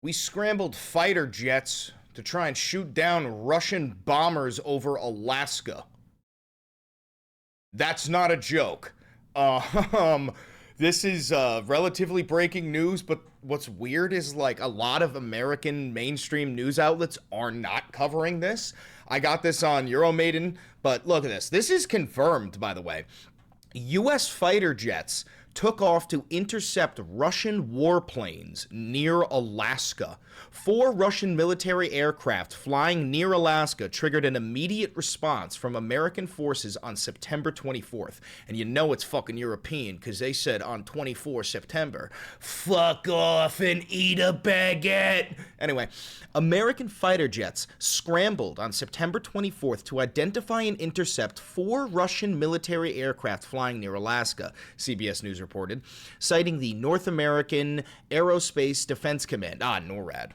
We scrambled fighter jets to try and shoot down Russian bombers over Alaska. That's not a joke. This is relatively breaking news, but what's weird is like a lot of American mainstream news outlets are not covering this. I got this on Euromaiden, but look at this. This is confirmed, by the way. U.S. fighter jets took off to intercept Russian warplanes near Alaska. 4 Russian military aircraft flying near Alaska triggered an immediate response from American forces on September 24th. And you know it's fucking European, because they said on 24 September, fuck off and eat a baguette. Anyway, American fighter jets scrambled on September 24th to identify and intercept 4 Russian military aircraft flying near Alaska, CBS News reported, citing the North American Aerospace Defense Command. NORAD.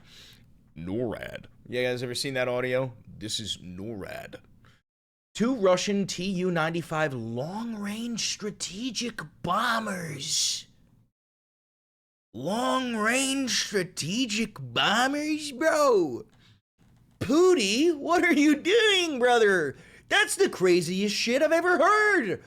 NORAD. You guys ever seen that audio? This is NORAD. 2 Russian Tu-95 long-range strategic bombers. Long-range strategic bombers, bro? Pooty, what are you doing, brother? That's the craziest shit I've ever heard.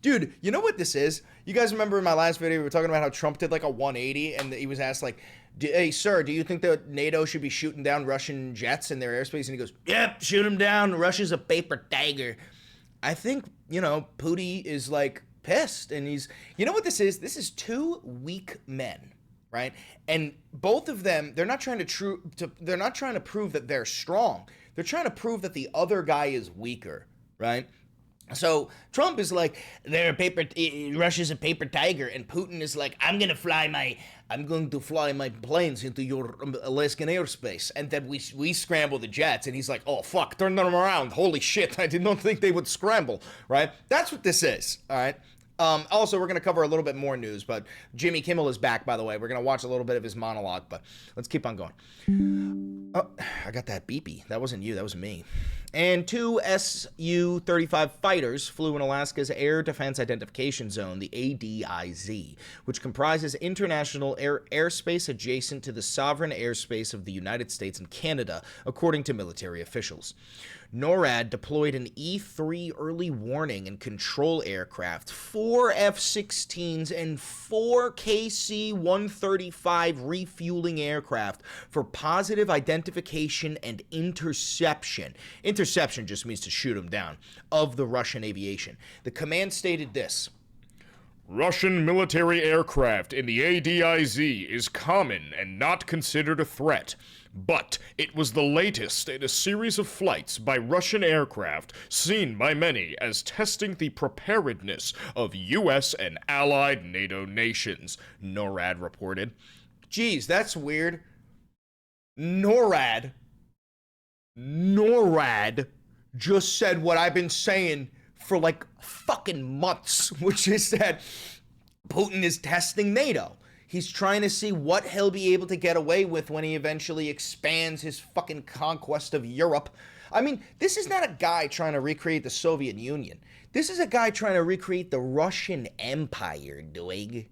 Dude, you know what this is? You guys remember in my last video, we were talking about how Trump did like a 180 and he was asked like, hey, sir, do you think that NATO should be shooting down Russian jets in their airspace? And he goes, yep, shoot them down. Russia's a paper tiger. I think, you know, Putin is like pissed and he's, you know what this is? This is 2 weak men, right? And both of them, they're not trying to prove that they're strong. They're trying to prove that the other guy is weaker, right? So Trump is like, Russia's a paper tiger, and Putin is like, I'm going to fly my planes into your Alaskan airspace, and then we scramble the jets, and he's like, oh fuck, turn them around, holy shit, I did not think they would scramble, right? That's what this is, all right? Also, we're going to cover a little bit more news, but Jimmy Kimmel is back, by the way. We're going to watch a little bit of his monologue, but let's keep on going. Oh, I got that beepy. That wasn't you, that was me. And 2 Su-35 fighters flew in Alaska's Air Defense Identification Zone, the ADIZ, which comprises international airspace adjacent to the sovereign airspace of the United States and Canada, according to military officials. NORAD deployed an E-3 early warning and control aircraft, 4 F-16s, and 4 KC-135 refueling aircraft for positive identification and interception. Interception just means to shoot them down, of the Russian aviation. The command stated this: Russian military aircraft in the ADIZ is common and not considered a threat, but it was the latest in a series of flights by Russian aircraft seen by many as testing the preparedness of U.S. and allied NATO nations, NORAD reported. Geez, that's weird. NORAD just said what I've been saying for like fucking months, which is that Putin is testing NATO. He's trying to see what he'll be able to get away with when he eventually expands his fucking conquest of Europe. I mean, this is not a guy trying to recreate the Soviet Union. This is a guy trying to recreate the Russian Empire, doing.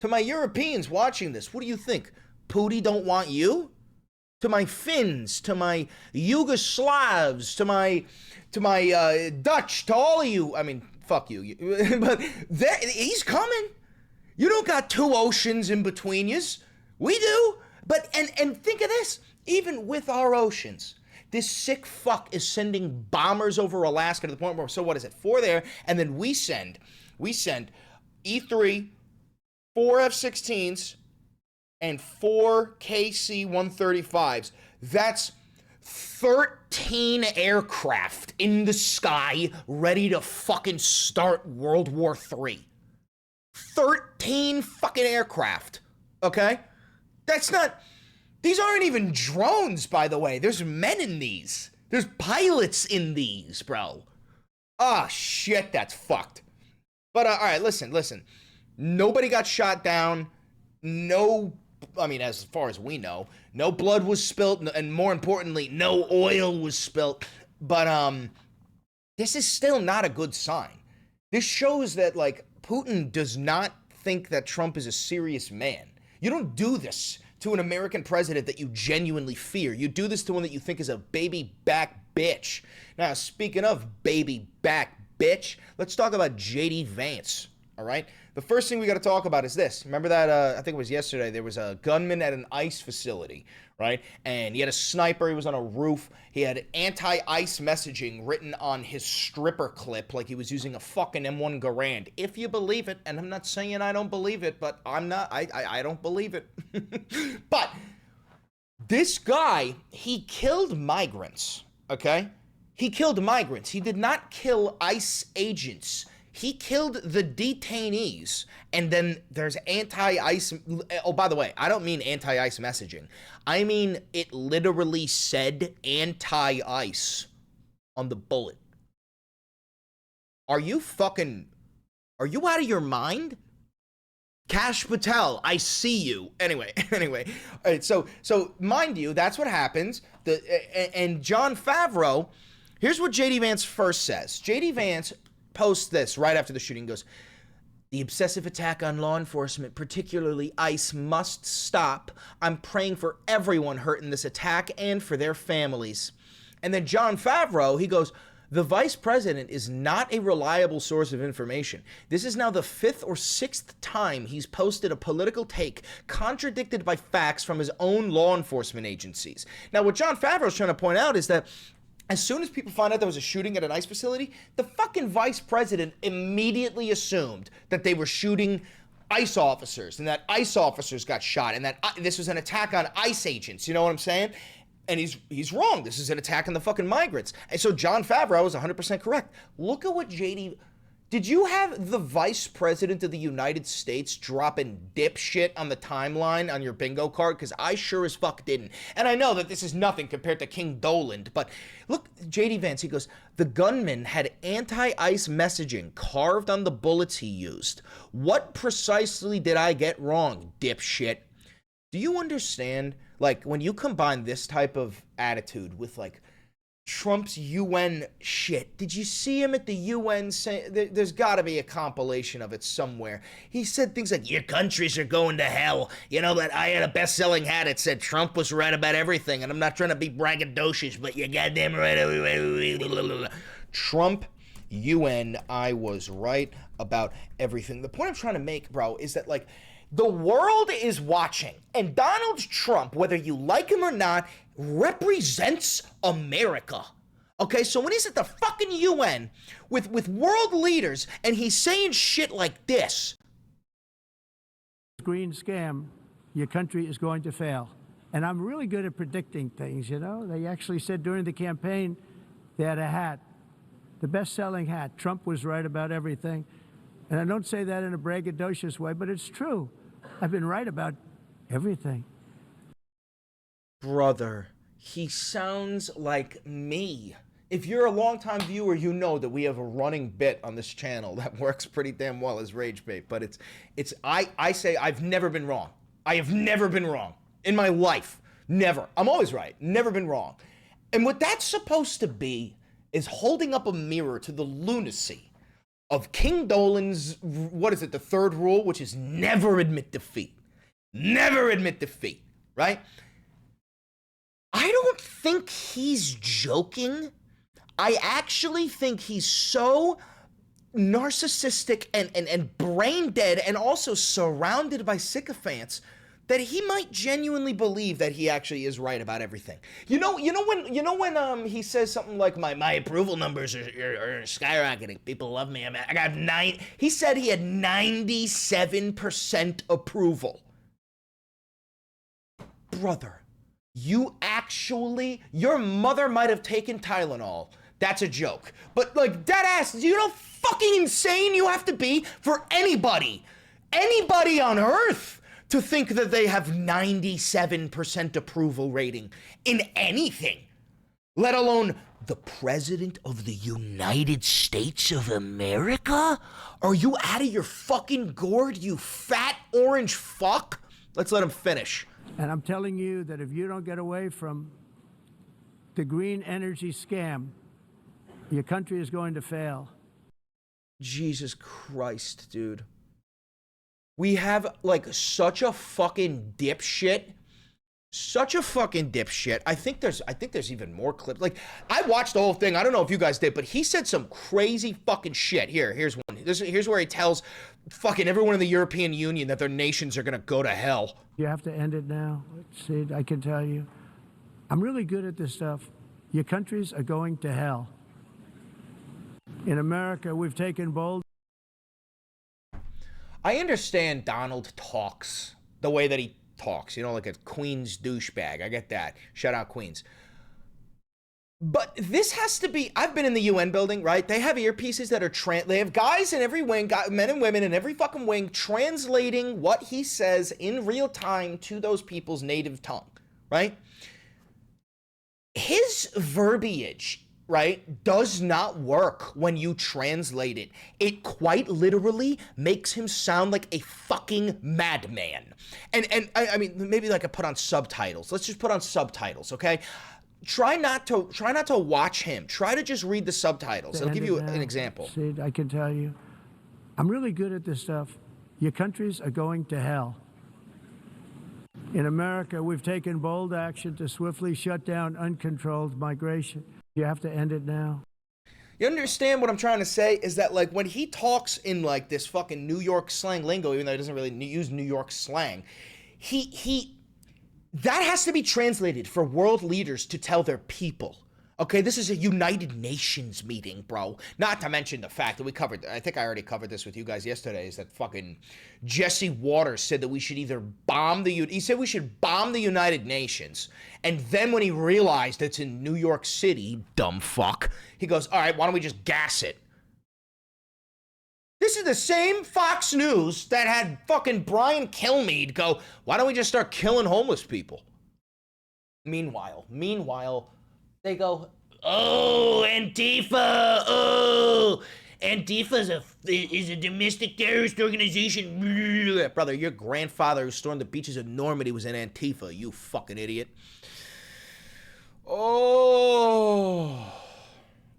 To my Europeans watching this, what do you think? Putin don't want you? To my Finns, to my Yugoslavs, to my Dutch, to all of you. I mean, fuck you. But he's coming. You don't got 2 oceans in between yous. We do. But, and think of this. Even with our oceans, this sick fuck is sending bombers over Alaska to the point where, so what is it, 4 there, and then we send E-3, 4 F-16s, and 4 KC-135s. That's 13 aircraft in the sky ready to fucking start World War III. 13 fucking aircraft, okay? That's not, these aren't even drones, by the way. There's men in these. There's pilots in these, bro. Oh, shit, that's fucked. But, all right, listen. Nobody got shot down. No, I mean, as far as we know, no blood was spilt, and more importantly, no oil was spilt. But, this is still not a good sign. This shows that, like, Putin does not think that Trump is a serious man. You don't do this to an American president that you genuinely fear. You do this to one that you think is a baby back bitch. Now, speaking of baby back bitch, let's talk about J.D. Vance, all right? The first thing we got to talk about is this. Remember that, I think it was yesterday, there was a gunman at an ICE facility, right? And he had a sniper, he was on a roof, he had anti-ICE messaging written on his stripper clip like he was using a fucking M1 Garand. If you believe it, and I'm not saying I don't believe it, but I don't believe it. But this guy, he killed migrants, okay? He killed migrants. He did not kill ICE agents. He killed the detainees, and then there's anti-ICE. Oh, by the way, I don't mean anti-ICE messaging. I mean it literally said anti-ICE on the bullet. Are you out of your mind? Kash Patel, I see you. Anyway. All right, so mind you, that's what happens. And Jon Favreau, here's what J.D. Vance first says. J.D. Vance posts this right after the shooting, goes, "The obsessive attack on law enforcement, particularly ICE, must stop. I'm praying for everyone hurt in this attack and for their families." And then Jon Favreau, he goes, "The vice president is not a reliable source of information. This is now the 5th or 6th time he's posted a political take contradicted by facts from his own law enforcement agencies." Now, what Jon Favreau is trying to point out is that as soon as people found out there was a shooting at an ICE facility, the fucking vice president immediately assumed that they were shooting ICE officers and that ICE officers got shot and that this was an attack on ICE agents. You know what I'm saying? And he's wrong. This is an attack on the fucking migrants. And so Jon Favreau is 100% correct. Look at what JD... Did you have the vice president of the United States dropping dipshit on the timeline on your bingo card? Because I sure as fuck didn't. And I know that this is nothing compared to King Doland, but look, J.D. Vance, he goes, "The gunman had anti-ICE messaging carved on the bullets he used. What precisely did I get wrong, dipshit?" Do you understand, like, when you combine this type of attitude with, like, Trump's UN shit? Did you see him at the UN saying, there's got to be a compilation of it somewhere. He said things like, "Your countries are going to hell." You know, that I had a best-selling hat that said Trump was right about everything, and I'm not trying to be braggadocious, but you're goddamn right. Trump, UN, I was right about everything. The point I'm trying to make, bro, is that, like, the world is watching, and Donald Trump, whether you like him or not, represents America. Okay, so when he's at the fucking UN with world leaders and he's saying shit like this. Green scam, your country is going to fail. And I'm really good at predicting things, you know. They actually said during the campaign they had a hat, the best-selling hat. Trump was right about everything. And I don't say that in a braggadocious way, but it's true. I've been right about everything. Brother, he sounds like me. If you're a longtime viewer, you know that we have a running bit on this channel that works pretty damn well as rage bait. But I say I've never been wrong. I have never been wrong in my life. Never. I'm always right. Never been wrong. And what that's supposed to be is holding up a mirror to the lunacy of King Dolan's, what is it, the third rule, which is never admit defeat. Never admit defeat, right? I don't think he's joking. I actually think he's so narcissistic and brain dead and also surrounded by sycophants that he might genuinely believe that he actually is right about everything. You know when he says something like my approval numbers are skyrocketing. People love me. I got 9. He said he had 97% approval. Brother, your mother might have taken Tylenol. That's a joke. But like, dead ass, you know how fucking insane you have to be for anybody on earth to think that they have 97% approval rating in anything, let alone the President of the United States of America? Are you out of your fucking gourd, you fat orange fuck? Let's let him finish. And I'm telling you that if you don't get away from the green energy scam, your country is going to fail. Jesus Christ, dude. We have like such a fucking dipshit Such a fucking dipshit. I think there's even more clips. Like, I watched the whole thing. I don't know if you guys did, but he said some crazy fucking shit. Here's one. Here's where he tells fucking everyone in the European Union that their nations are gonna go to hell. You have to end it now. Sid, I can tell you. I'm really good at this stuff. Your countries are going to hell. In America, we've taken bold. I understand Donald talks the way that he talks, you know, like a Queens douchebag. I get that. Shout out Queens. But this has to be, I've been in the UN building, right? They have earpieces that are, they have guys in every wing, men and women in every fucking wing, translating what he says in real time to those people's native tongue, right? His verbiage, right, does not work when you translate it. It quite literally makes him sound like a fucking madman. And I mean, maybe like I put on subtitles. Let's just put on subtitles, okay? Try not to watch him. Try to just read the subtitles. I'll give you an example. Sid, I can tell you, I'm really good at this stuff. Your countries are going to hell. In America, we've taken bold action to swiftly shut down uncontrolled migration. You have to end it now. You understand what I'm trying to say? Is that, like, when he talks in, like, this fucking New York slang lingo, even though he doesn't really use New York slang, that has to be translated for world leaders to tell their people. Okay, this is a United Nations meeting, bro. Not to mention the fact that we covered, I think I already covered this with you guys yesterday, is that fucking Jesse Waters said that we should either bomb he said we should bomb the United Nations. And then when he realized it's in New York City, dumb fuck, he goes, all right, why don't we just gas it? This is the same Fox News that had fucking Brian Kilmeade go, why don't we just start killing homeless people? Meanwhile, they go, oh, Antifa, oh, Antifa is a domestic terrorist organization. Brother, your grandfather who stormed the beaches of Normandy was in Antifa, you fucking idiot. Oh,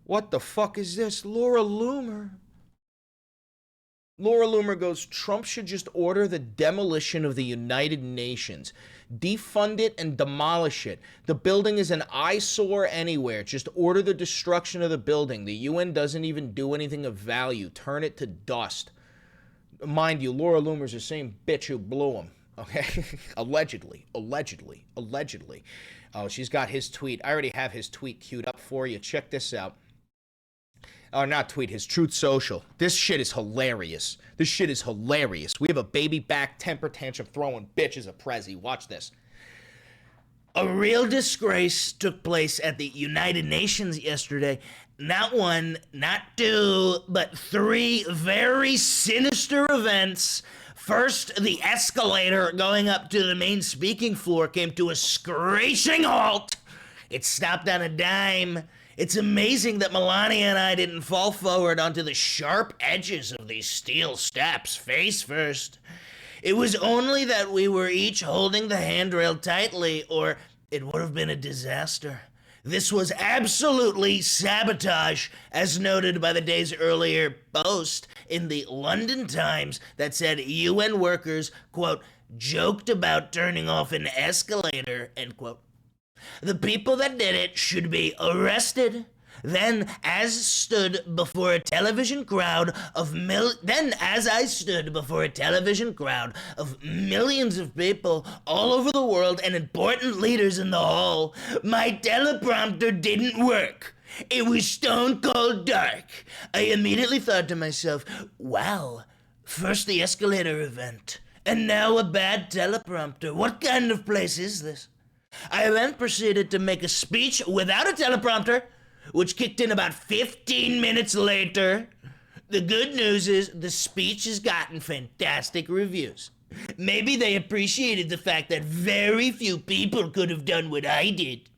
what the fuck is this? Laura Loomer goes, Trump should just order the demolition of the United Nations. Defund it and demolish it. The building is an eyesore anywhere. Just order the destruction of the building. The UN doesn't even do anything of value. Turn it to dust. Mind you, Laura Loomer's the same bitch who blew him. Okay? Allegedly. Oh, she's got his tweet. I already have his tweet queued up for you. Check this out. Or not tweet, his Truth Social. This shit is hilarious. We have a baby back temper tantrum throwing bitch as a prezi. Watch this. A real disgrace took place at the United Nations yesterday. Not one, not two, but three very sinister events. First, the escalator going up to the main speaking floor came to a screeching halt. It stopped on a dime. It's amazing that Melania and I didn't fall forward onto the sharp edges of these steel steps, face first. It was only that we were each holding the handrail tightly, or it would have been a disaster. This was absolutely sabotage, as noted by the day's earlier post in the London Times that said UN workers, quote, joked about turning off an escalator, end quote. The people that did it should be arrested. Then, as I stood before a television crowd of millions of people all over the world and important leaders in the hall, my teleprompter didn't work. It was stone cold dark. I immediately thought to myself, wow, first the escalator event, and now a bad teleprompter. What kind of place is this? I then proceeded to make a speech without a teleprompter, which kicked in about 15 minutes later. The good news is the speech has gotten fantastic reviews. Maybe they appreciated the fact that very few people could have done what I did.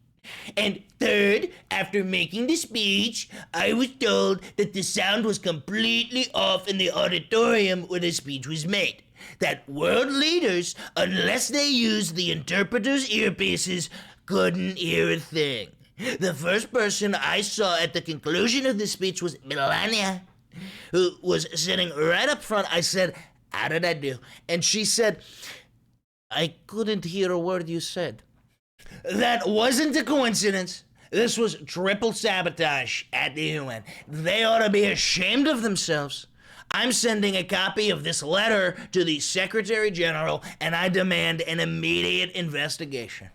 And third, after making the speech, I was told that the sound was completely off in the auditorium where the speech was made. That world leaders, unless they used the interpreter's earpieces, couldn't hear a thing. The first person I saw at the conclusion of the speech was Melania, who was sitting right up front. I said, how did I do? And she said, I couldn't hear a word you said. That wasn't a coincidence. This was triple sabotage at the UN. They ought to be ashamed of themselves. I'm sending a copy of this letter to the Secretary General, and I demand an immediate investigation.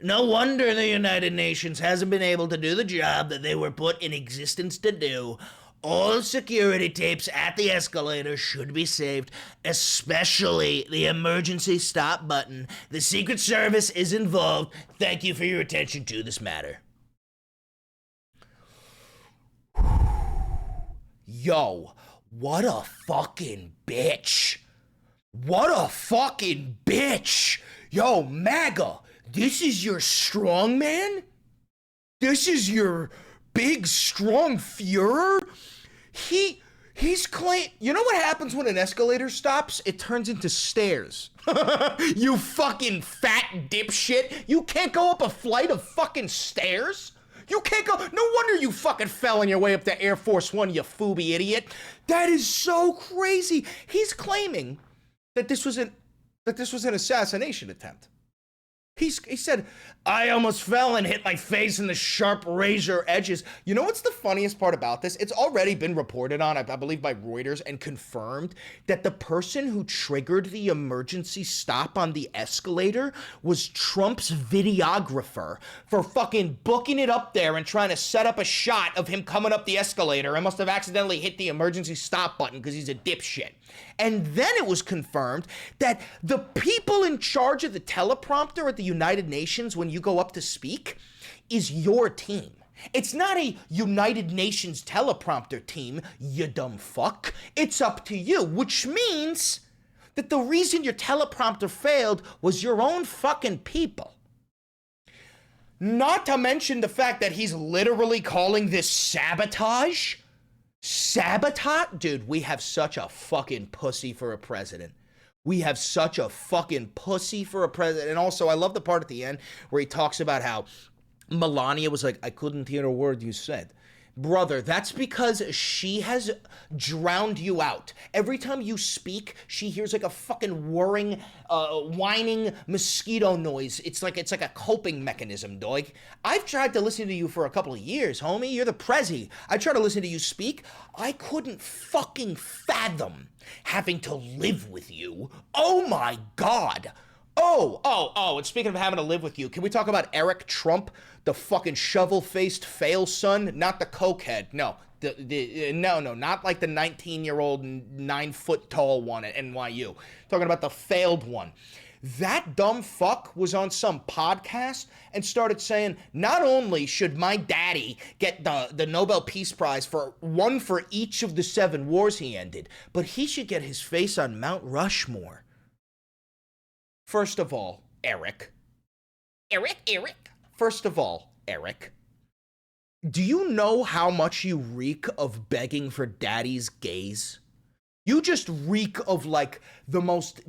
No wonder the United Nations hasn't been able to do the job that they were put in existence to do. All security tapes at the escalator should be saved, especially the emergency stop button. The Secret Service is involved. Thank you for your attention to this matter. Yo, what a fucking bitch. What a fucking bitch. Yo, MAGA, this is your strong man? This is your big, strong Fuhrer? He's you know what happens when an escalator stops? It turns into stairs. You fucking fat dipshit. You can't go up a flight of fucking stairs? You can't go. No wonder you fucking fell on your way up to Air Force One, you foobie idiot. That is so crazy. He's claiming that this was an assassination attempt. He said, I almost fell and hit my face in the sharp razor edges. You know what's the funniest part about this? It's already been reported on, I believe, by Reuters and confirmed that the person who triggered the emergency stop on the escalator was Trump's videographer for fucking booking it up there and trying to set up a shot of him coming up the escalator and must have accidentally hit the emergency stop button because he's a dipshit. And then it was confirmed that the people in charge of the teleprompter at the United Nations when you go up to speak is your team. It's not a United Nations teleprompter team, you dumb fuck. It's up to you, which means that the reason your teleprompter failed was your own fucking people. Not to mention the fact that he's literally calling this sabotage. Sabotage? Dude, we have such a fucking pussy for a president. We have such a fucking pussy for a president. And also, I love the part at the end where he talks about how Melania was like, I couldn't hear a word you said. Brother, that's because she has drowned you out. Every time you speak, she hears like a fucking whirring, whining mosquito noise. It's like a coping mechanism, dog. I've tried to listen to you for a couple of years, homie. You're the prezi. I try to listen to you speak. I couldn't fucking fathom having to live with you. Oh my God. Oh, and speaking of having to live with you, can we talk about Eric Trump, the fucking shovel-faced fail son? Not the cokehead, no. No, not like the 19-year-old, 9-foot-tall one at NYU. Talking about the failed one. That dumb fuck was on some podcast and started saying, not only should my daddy get the Nobel Peace Prize for one for each of the 7 wars he ended, but he should get his face on Mount Rushmore. First of all, Eric. First of all, Eric, do you know how much you reek of begging for daddy's gaze? You just reek of like the most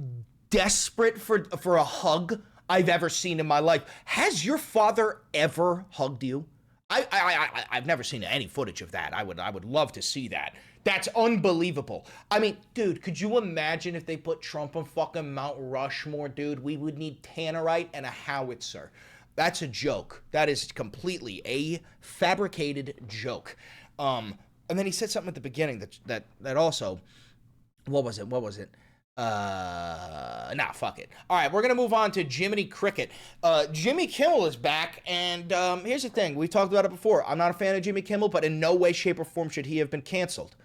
desperate for a hug I've ever seen in my life. Has your father ever hugged you? I've never seen any footage of that. I would love to see that. That's unbelievable. I mean, dude, could you imagine if they put Trump on fucking Mount Rushmore, dude? We would need tannerite and a howitzer. That's a joke. That is completely a fabricated joke. And then he said something at the beginning that also, what was it? Fuck it. All right, we're going to move on to Jiminy Cricket. Jimmy Kimmel is back, and here's the thing. We talked about it before. I'm not a fan of Jimmy Kimmel, but in no way, shape, or form should he have been canceled.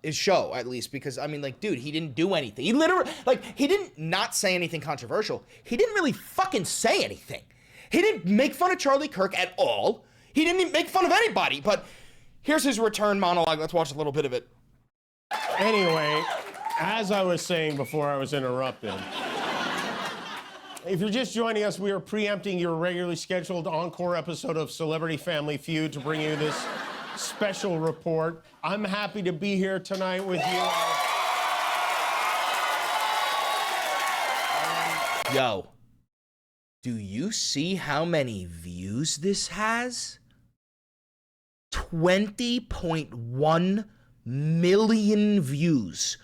His show, at least, because, I mean, like, dude, he didn't do anything. He literally, like, he didn't not say anything controversial. He didn't really fucking say anything. He didn't make fun of Charlie Kirk at all. He didn't even make fun of anybody, but here's his return monologue. Let's watch a little bit of it. Anyway, as I was saying before I was interrupted, if you're just joining us, we are preempting your regularly scheduled encore episode of Celebrity Family Feud to bring you this special report. I'm happy to be here tonight with you. Yo, do you see how many views this has? 20.1 million views.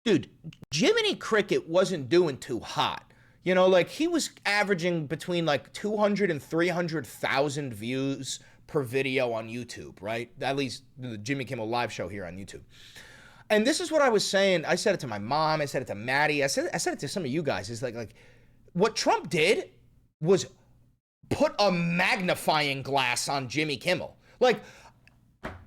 Dude, Jiminy Cricket wasn't doing too hot. You know, like he was averaging between like 200 and 300,000 views per video on YouTube, right? At least the Jimmy Kimmel live show here on YouTube. And this is what I was saying. I said it to my mom. I said it to Maddie. I said it to some of you guys. It's like what Trump did was put a magnifying glass on Jimmy Kimmel. Like,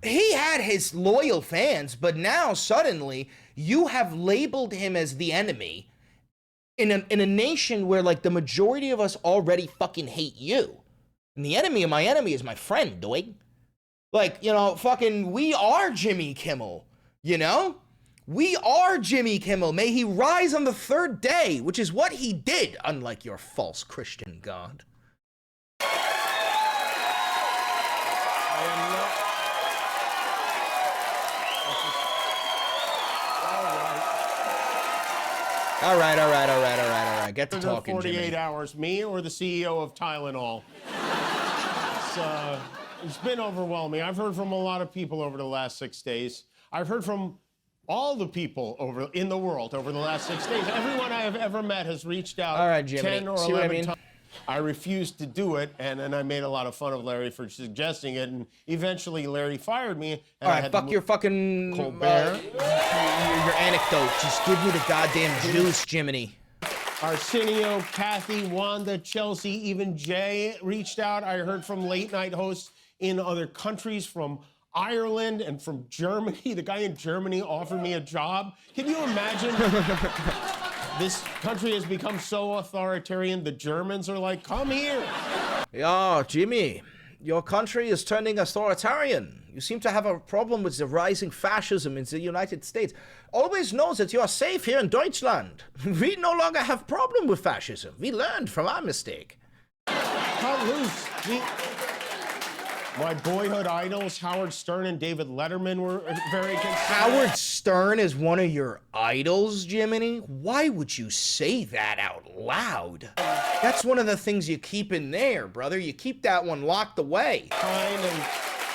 he had his loyal fans, but now suddenly you have labeled him as the enemy in a nation where like the majority of us already fucking hate you. And the enemy of my enemy is my friend, dog. Like, you know, fucking, we are Jimmy Kimmel, you know? We are Jimmy Kimmel. May he rise on the third day, which is what he did, unlike your false Christian god. All right. Get to talking, 48 Jimmy. hours, me or the CEO of Tylenol? It's been overwhelming. I've heard from a lot of people over the last 6 days. I've heard from all the people in the world over the last 6 days. Everyone I have ever met has reached out. All right, Jimmy. 10 or See 11 what I mean? times. I refused to do it, and then I made a lot of fun of Larry for suggesting it, and eventually Larry fired me. And All right, fuck your fucking Colbert. Your anecdote. Just give me the goddamn juice, Jiminy. Arsenio, Kathy, Wanda, Chelsea, even Jay reached out. I heard from late night hosts in other countries, from Ireland and from Germany. The guy in Germany offered me a job. Can you imagine? This country has become so authoritarian, the Germans are like, come here. Yeah, Jimmy, your country is turning authoritarian. You seem to have a problem with the rising fascism in the United States. Always know that you are safe here in Deutschland. We no longer have problem with fascism. We learned from our mistake. Cut loose. My boyhood idols, Howard Stern and David Letterman, were very concerned. Howard Stern is one of your idols, Jiminy? Why would you say that out loud? That's one of the things you keep in there, brother. You keep that one locked away. And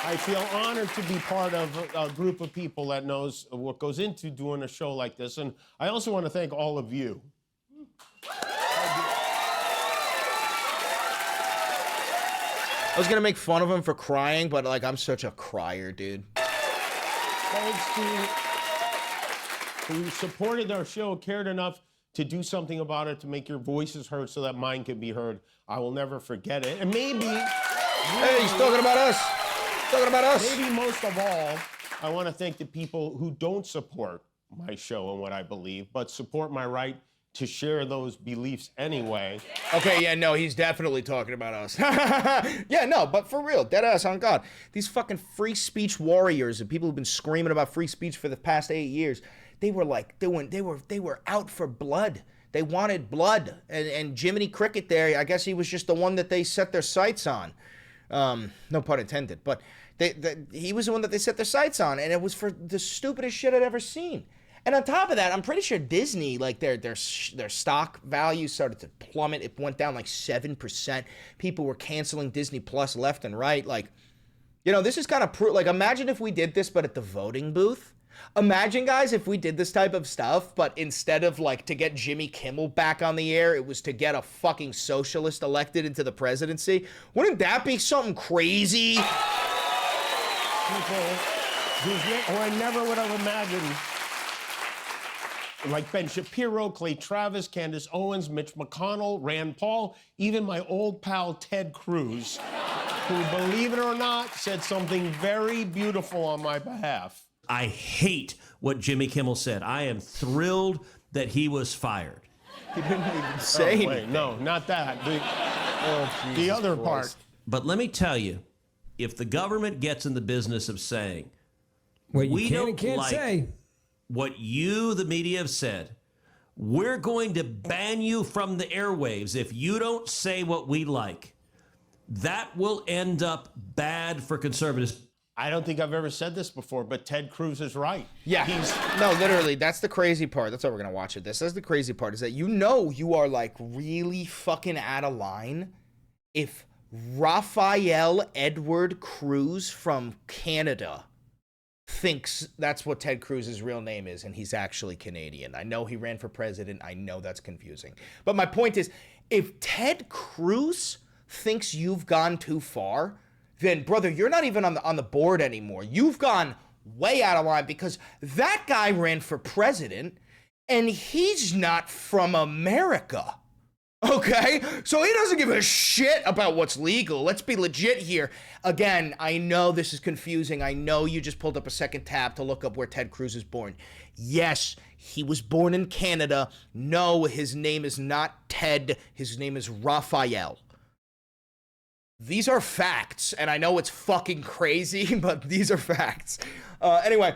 I feel honored to be part of a group of people that knows what goes into doing a show like this. And I also want to thank all of you. I was gonna make fun of him for crying, but like, I'm such a crier, dude. Thanks to who supported our show, cared enough to do something about it, to make your voices heard so that mine could be heard. I will never forget it. And maybe... Hey, he's talking about us. Talking about us. Maybe most of all, I want to thank the people who don't support my show and what I believe, but support my right to share those beliefs anyway. Okay, yeah, no, he's definitely talking about us. Yeah, no, but for real, dead ass on God. These fucking free speech warriors and people who've been screaming about free speech for the past 8 years, they were like, they were out for blood. They wanted blood. And Jiminy Cricket there, I guess he was just the one that they set their sights on. No pun intended, but he was the one that they set their sights on, and it was for the stupidest shit I'd ever seen. And on top of that, I'm pretty sure Disney, like their stock value started to plummet. It went down like 7%. People were canceling Disney Plus left and right. Like, you know, this is kind of like, imagine if we did this, but at the voting booth. Imagine, guys, if we did this type of stuff, but instead of like to get Jimmy Kimmel back on the air, it was to get a fucking socialist elected into the presidency. Wouldn't that be something crazy? People who I never would have imagined. Like Ben Shapiro, Clay Travis, Candace Owens, Mitch McConnell, Rand Paul, even my old pal Ted Cruz, who, believe it or not, said something very beautiful on my behalf. I hate what Jimmy Kimmel said. I am thrilled that he was fired. He didn't even say anything. Wait, no, not that. The other part. But let me tell you, if the government gets in the business of saying, What you we can and don't can't like say. what you, the media, have said, we're going to ban you from the airwaves if you don't say what we like. That will end up bad for conservatives. I don't think I've ever said this before, but Ted Cruz is right. Yeah, no, literally, that's the crazy part. That's why we're gonna watch it. That's the crazy part, is that you know you are like really fucking out of line if Raphael Edward Cruz from Canada thinks that's what Ted Cruz's real name is, and he's actually Canadian. I know he ran for president. I know that's confusing. But my point is, if Ted Cruz thinks you've gone too far, then, brother, you're not even on the board anymore. You've gone way out of line, because that guy ran for president, and he's not from America. Okay? So he doesn't give a shit about what's legal. Let's be legit here. Again, I know this is confusing. I know you just pulled up a second tab to look up where Ted Cruz is born. Yes, he was born in Canada. No, his name is not Ted. His name is Raphael. These are facts, and I know it's fucking crazy, but these are facts. Anyway,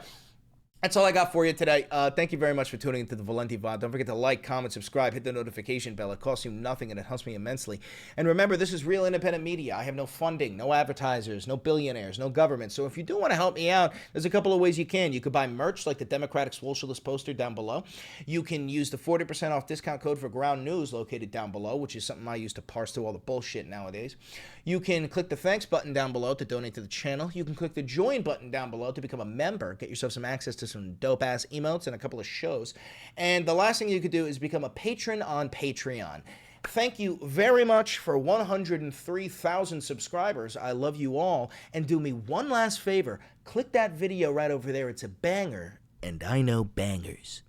that's all I got for you today. Thank you very much for tuning into the Valenti VOD. Don't forget to like, comment, subscribe, hit the notification bell. It costs you nothing, and it helps me immensely. And remember, this is real independent media. I have no funding, no advertisers, no billionaires, no government. So if you do want to help me out, there's a couple of ways you can. You could buy merch like the Democratic Socialist poster down below. You can use the 40% off discount code for Ground News located down below, which is something I use to parse through all the bullshit nowadays. You can click the thanks button down below to donate to the channel. You can click the join button down below to become a member, get yourself some access to some dope-ass emotes and a couple of shows. And the last thing you could do is become a patron on Patreon. Thank you very much for 103,000 subscribers. I love you all. And do me one last favor. Click that video right over there. It's a banger, and I know bangers.